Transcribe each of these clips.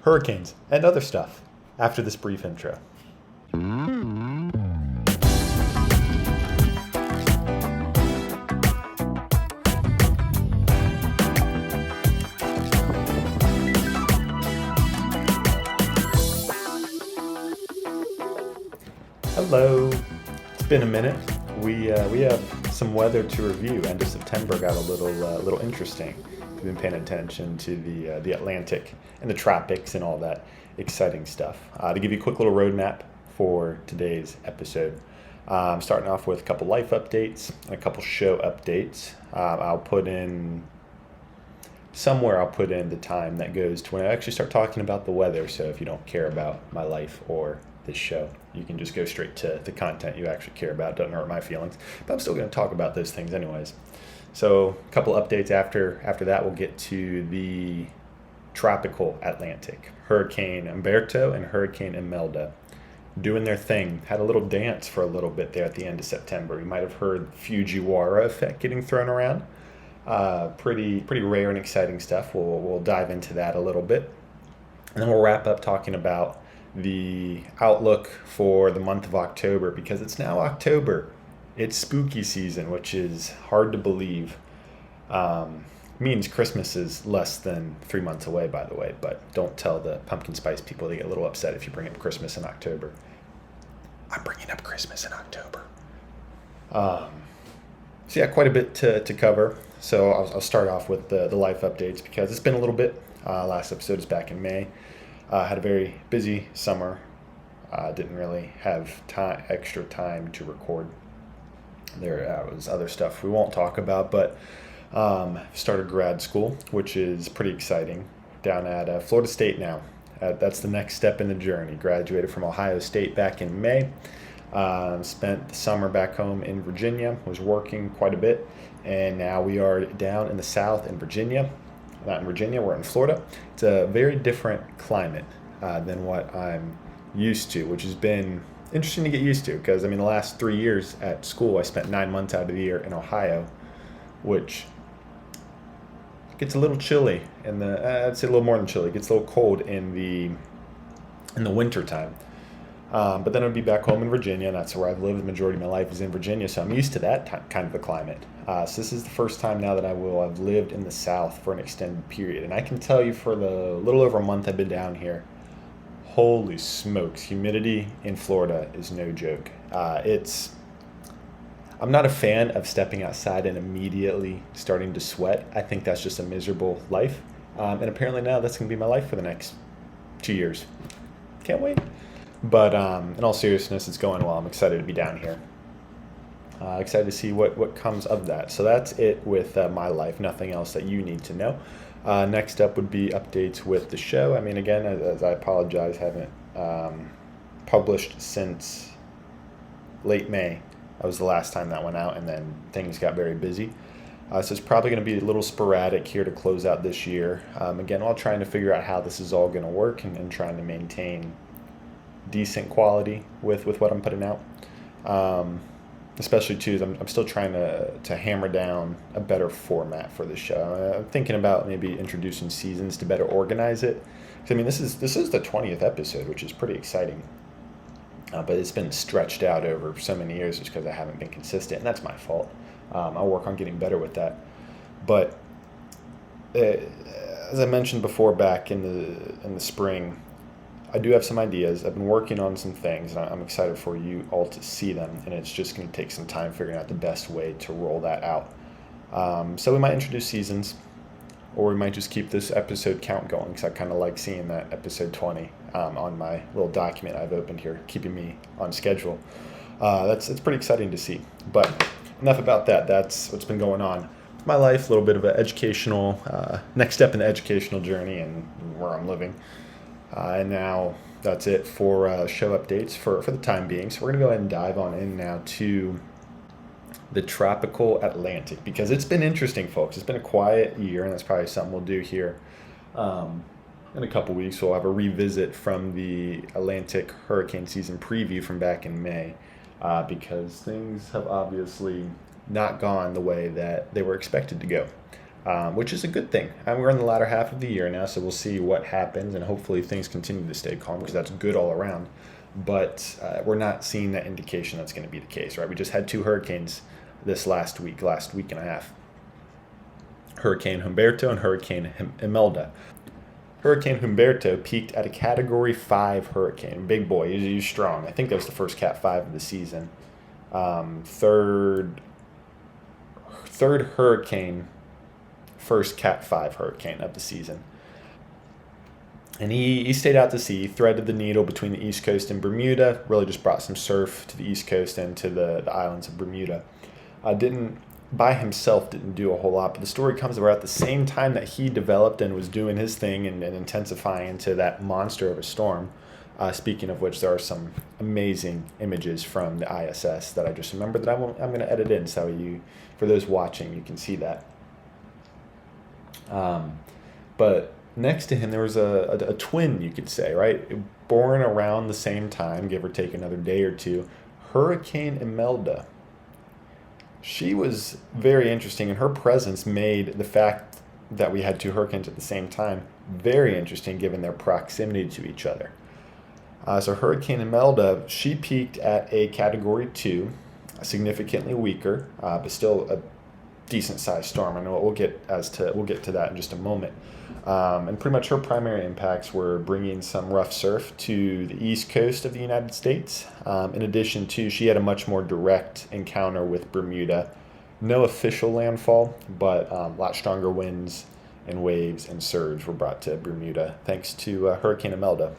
hurricanes, and other stuff after this brief intro. Hello. It's been a minute. We have some weather to review. End of September got a little interesting. We've been paying attention to the Atlantic and the tropics and all that exciting stuff. To give you a quick little roadmap for today's episode, starting off with a couple life updates and a couple show updates. I'll put in the time that goes to when I actually start talking about the weather. So if you don't care about my life or this show, you can just go straight to the content you actually care about. Doesn't hurt my feelings, but I'm still going to talk about those things anyways. So a couple updates after that. We'll get to the tropical Atlantic. Hurricane Humberto and Hurricane Imelda doing their thing. Had a little dance for a little bit there at the end of September. You might have heard Fujiwhara Effect getting thrown around. Pretty rare and exciting stuff. We'll dive into that a little bit, and then we'll wrap up talking about the outlook for the month of October, because it's now October. It's spooky season, which is hard to believe. Means Christmas is less than 3 months away, by the way, but don't tell the pumpkin spice people. They get a little upset if you bring up Christmas in October. I'm bringing up Christmas in October. So yeah, quite a bit to cover. So I'll start off with the life updates, because it's been a little bit. Last episode is back in May. Had a very busy summer. Didn't really have extra time to record. There was other stuff we won't talk about, but started grad school, which is pretty exciting, down at Florida State now. That's the next step in the journey. Graduated from Ohio State back in May. Spent the summer back home in Virginia, was working quite a bit, and now we are down in the South in Virginia. Not in Virginia, we're in Florida. It's a very different climate than what I'm used to, which has been interesting to get used to, because the last 3 years at school, I spent 9 months out of the year in Ohio, which gets a little chilly I'd say a little more than chilly. It gets a little cold in the winter time. But then I'd be back home in Virginia, and that's where I've lived. The majority of my life is in Virginia, so I'm used to that kind of a climate. So this is the first time now that I've lived in the South for an extended period. And I can tell you, for the little over a month I've been down here, holy smokes, humidity in Florida is no joke. I'm not a fan of stepping outside and immediately starting to sweat. I think that's just a miserable life. And apparently now that's going to be my life for the next 2 years. Can't wait. But in all seriousness, it's going well. I'm excited to be down here. Excited to see what comes of that. So that's it with my life. Nothing else that you need to know. Next up would be updates with the show. Again, as I apologize, haven't published since late May. That was the last time that went out, and then things got very busy. So it's probably going to be a little sporadic here to close out this year. Again, while trying to figure out how this is all going to work and trying to maintain decent quality with what I'm putting out. Especially too, I'm still trying to hammer down a better format for the show. I'm thinking about maybe introducing seasons to better organize it. This is the 20th episode, which is pretty exciting. But it's been stretched out over so many years just because I haven't been consistent, and that's my fault. I'll work on getting better with that. But as I mentioned before, back in the spring, I do have some ideas. I've been working on some things, and I'm excited for you all to see them, and it's just going to take some time figuring out the best way to roll that out. So we might introduce seasons, or we might just keep this episode count going, because I kind of like seeing that episode 20 on my little document I've opened here, keeping me on schedule. It's pretty exciting to see. But enough about that. That's what's been going on with my life, a little bit of an educational, next step in the educational journey and where I'm living. And now that's it for show updates for the time being. So we're going to go ahead and dive on in now to the tropical Atlantic, because it's been interesting, folks. It's been a quiet year, and that's probably something we'll do here in a couple weeks. We'll have a revisit from the Atlantic hurricane season preview from back in May, because things have obviously not gone the way that they were expected to go. which is a good thing. We're in the latter half of the year now, so we'll see what happens, and hopefully things continue to stay calm because that's good all around. But we're not seeing that indication that's going to be the case, right? We just had two hurricanes this last week and a half. Hurricane Humberto and Hurricane Imelda. Hurricane Humberto peaked at a Category 5 hurricane. Big boy, he's strong. I think that was the first Cat 5 of the season. Third hurricane, first Cat 5 hurricane of the season. And he stayed out to sea, threaded the needle between the East Coast and Bermuda, really just brought some surf to the East Coast and to the islands of Bermuda. Didn't do a whole lot, but the story comes about at the same time that he developed and was doing his thing and intensifying into that monster of a storm. Speaking of which, there are some amazing images from the ISS that I just remembered that I'm going to edit in, so for those watching, you can see that. But next to him, there was a twin, you could say, right? Born around the same time, give or take another day or two, Hurricane Imelda. She was very interesting, and her presence made the fact that we had two hurricanes at the same time very interesting given their proximity to each other. So Hurricane Imelda, she peaked at a Category 2, significantly weaker, but still a decent-sized storm. I know we'll get to that in just a moment. And pretty much her primary impacts were bringing some rough surf to the east coast of the United States. In addition to, she had a much more direct encounter with Bermuda. No official landfall, but a lot stronger winds and waves and surge were brought to Bermuda thanks to Hurricane Imelda.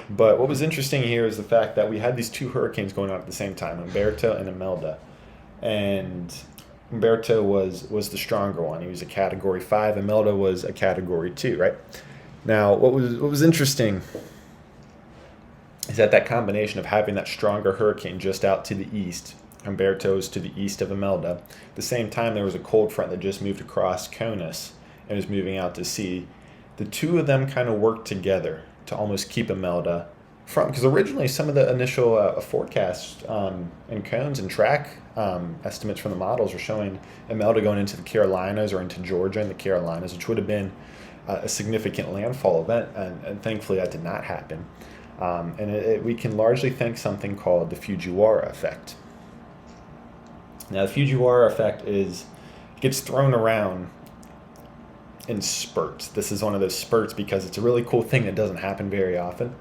But what was interesting here is the fact that we had these two hurricanes going on at the same time, Humberto and Imelda. And Humberto was the stronger one. He was a Category 5. Imelda was a Category 2, right? Now, what was interesting is that combination of having that stronger hurricane just out to the east, Humberto's to the east of Imelda. At the same time, there was a cold front that just moved across Conus and was moving out to sea. The two of them kind of worked together to almost keep Imelda from, because originally some of the initial forecasts and cones and track estimates from the models are showing Imelda going into the Carolinas or into Georgia and the Carolinas, which would have been a significant landfall event, and thankfully that did not happen. We can largely thank something called the Fujiwhara Effect. Now, the Fujiwhara Effect gets thrown around in spurts. This is one of those spurts because it's a really cool thing that doesn't happen very often,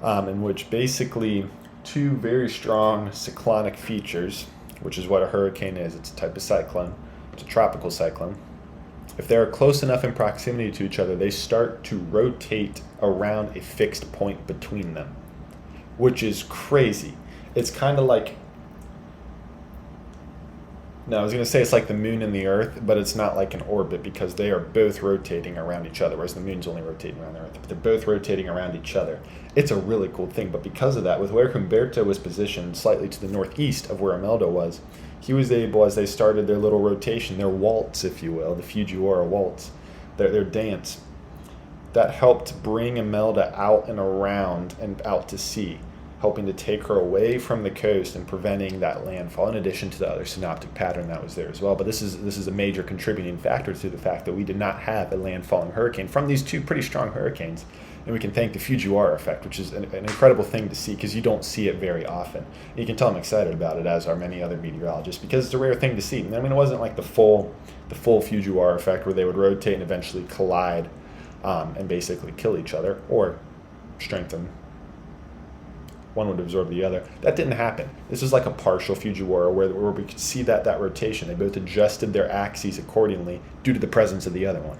in which basically two very strong cyclonic features, which is what a hurricane is. It's a type of cyclone. It's a tropical cyclone. If they're close enough in proximity to each other, they start to rotate around a fixed point between them, which is crazy. It's kind of like, no, I was going to say it's like the moon and the earth, but it's not like an orbit because they are both rotating around each other, whereas the moon's only rotating around the earth. But they're both rotating around each other. It's a really cool thing, but because of that, with where Humberto was positioned slightly to the northeast of where Imelda was, he was able, as they started their little rotation, their waltz, if you will, the Fujiwhara Waltz, their dance, that helped bring Imelda out and around and out to sea, helping to take her away from the coast and preventing that landfall, in addition to the other synoptic pattern that was there as well. But this is a major contributing factor to the fact that we did not have a landfalling hurricane from these two pretty strong hurricanes. And we can thank the Fujiwhara Effect, which is an incredible thing to see because you don't see it very often. And you can tell I'm excited about it, as are many other meteorologists, because it's a rare thing to see. And I mean, it wasn't like the full Fujiwhara Effect where they would rotate and eventually collide and basically kill each other or strengthen. One would absorb the other. That didn't happen. This is like a partial Fujiwhara where we could see that rotation. They both adjusted their axes accordingly due to the presence of the other one,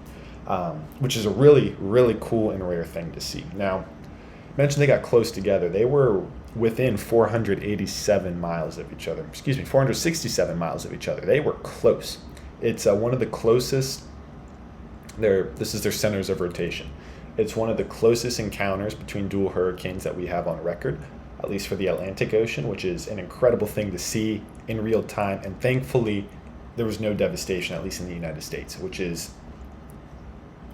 which is a really, really cool and rare thing to see. Now, I mentioned they got close together. They were within 467 miles of each other. 467 miles of each other. They were close. It's one of the closest. This is their centers of rotation. It's one of the closest encounters between dual hurricanes that we have on record, at least for the Atlantic Ocean, which is an incredible thing to see in real time. And thankfully, there was no devastation, at least in the United States, which is,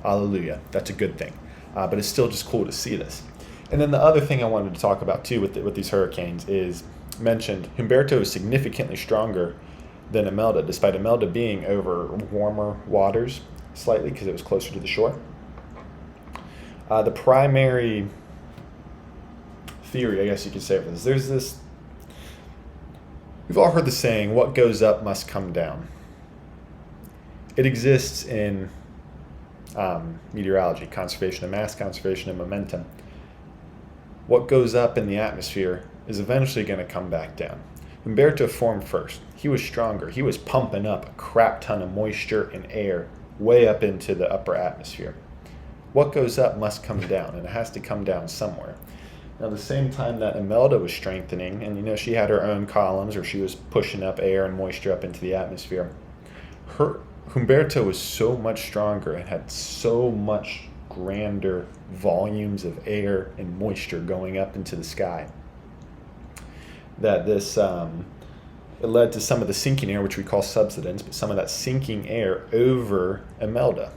hallelujah, that's a good thing. But it's still just cool to see this. And then the other thing I wanted to talk about, too, with these hurricanes is mentioned Humberto is significantly stronger than Imelda, despite Imelda being over warmer waters slightly because it was closer to the shore. The primary theory, I guess you could say, for this, there's this, we've all heard the saying, what goes up must come down. It exists in meteorology, conservation of mass, conservation of momentum. What goes up in the atmosphere is eventually going to come back down. Humberto formed first. He was stronger. He was pumping up a crap ton of moisture and air way up into the upper atmosphere. What goes up must come down, and it has to come down somewhere. Now, at the same time that Imelda was strengthening, and she had her own columns where she was pushing up air and moisture up into the atmosphere, Humberto was so much stronger and had so much grander volumes of air and moisture going up into the sky that this it led to some of the sinking air, which we call subsidence, but some of that sinking air over Imelda.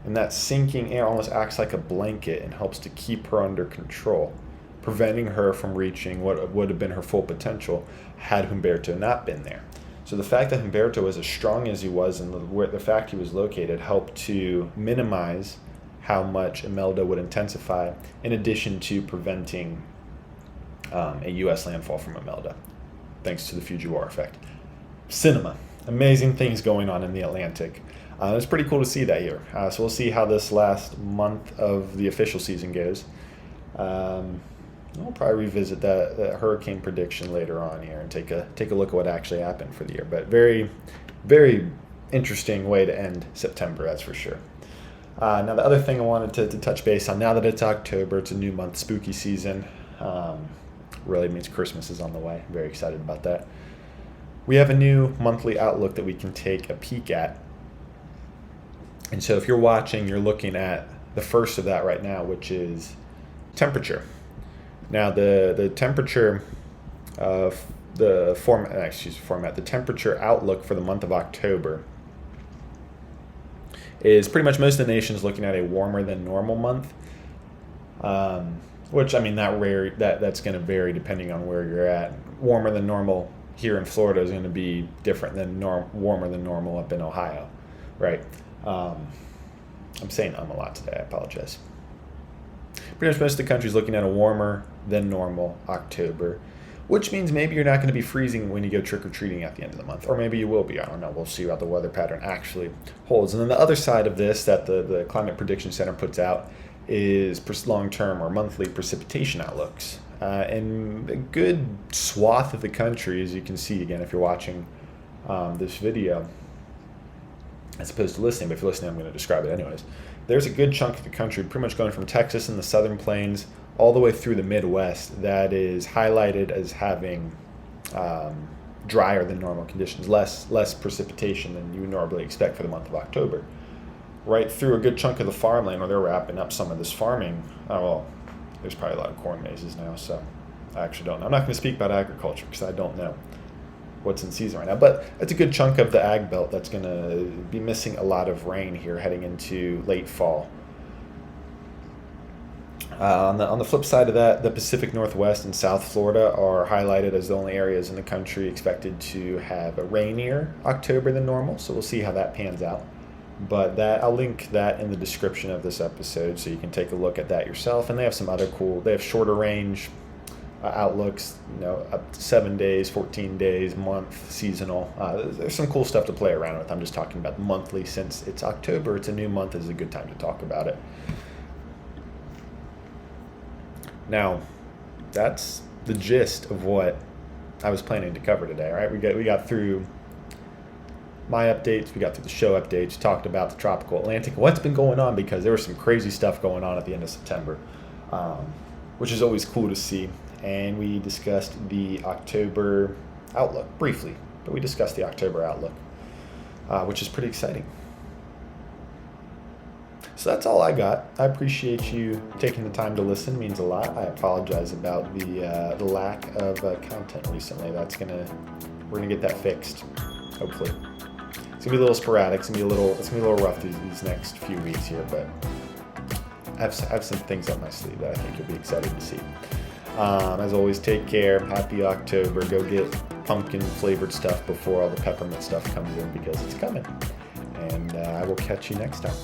And that sinking air almost acts like a blanket and helps to keep her under control, preventing her from reaching what would have been her full potential had Humberto not been there. So the fact that Humberto was as strong as he was and the fact he was located helped to minimize how much Imelda would intensify, in addition to preventing a U.S. landfall from Imelda, thanks to the Fujiwhara Effect. Cinema. Amazing things going on in the Atlantic. It's pretty cool to see that here. So we'll see how this last month of the official season goes. We'll probably revisit that hurricane prediction later on here and take a look at what actually happened for the year. But very, very interesting way to end September, that's for sure. Now, the other thing I wanted to touch base on, now that it's October, it's a new month, spooky season. Really means Christmas is on the way. Very excited about that. We have a new monthly outlook that we can take a peek at. And so if you're watching, you're looking at the first of that right now, which is temperature. Now, the temperature of the the temperature outlook for the month of October is pretty much most of the nations looking at a warmer than normal month, which, I mean, that's going to vary depending on where you're at. Warmer than normal here in Florida is going to be different than warmer than normal up in Ohio, right? I'm saying a lot today. I apologize. Pretty much most of the country is looking at a warmer than normal October, which means maybe you're not going to be freezing when you go trick-or-treating at the end of the month, or maybe you will be. I don't know. We'll see how the weather pattern actually holds. And then the other side of this that the Climate Prediction Center puts out is long-term or monthly precipitation outlooks. And a good swath of the country, as you can see, again, if you're watching this video, as opposed to listening, but if you're listening, I'm going to describe it anyways. There's a good chunk of the country, pretty much going from Texas and the southern plains all the way through the Midwest, that is highlighted as having drier than normal conditions, less precipitation than you would normally expect for the month of October. Right through a good chunk of the farmland, where they're wrapping up some of this farming. There's probably a lot of corn mazes now, so I actually don't know. I'm not going to speak about agriculture because I don't know what's in season right now, but it's a good chunk of the ag belt that's going to be missing a lot of rain here heading into late fall. On the flip side of that, the Pacific Northwest and South Florida are highlighted as the only areas in the country expected to have a rainier October than normal, so we'll see how that pans out. But I'll link that in the description of this episode so you can take a look at that yourself. And they have some other they have shorter range outlooks, up to 7 days, 14 days, month, seasonal. There's some cool stuff to play around with. I'm just talking about monthly since it's October. It's a new month. It's a good time to talk about it. Now, that's the gist of what I was planning to cover today. Right? We got through my updates, we got through the show updates, talked about the tropical Atlantic, what's been going on, because there was some crazy stuff going on at the end of September, which is always cool to see. And we discussed the October outlook briefly, but we discussed the October outlook, which is pretty exciting. So that's all I got. I appreciate you taking the time to listen. It means a lot. I apologize about the lack of content recently. We're gonna get that fixed, hopefully. It's gonna be a little sporadic. It's gonna be a little rough these next few weeks here, but I have some things up my sleeve that I think you'll be excited to see. As always, take care. Happy October. Go get pumpkin flavored stuff before all the peppermint stuff comes in, because it's coming. And I will catch you next time.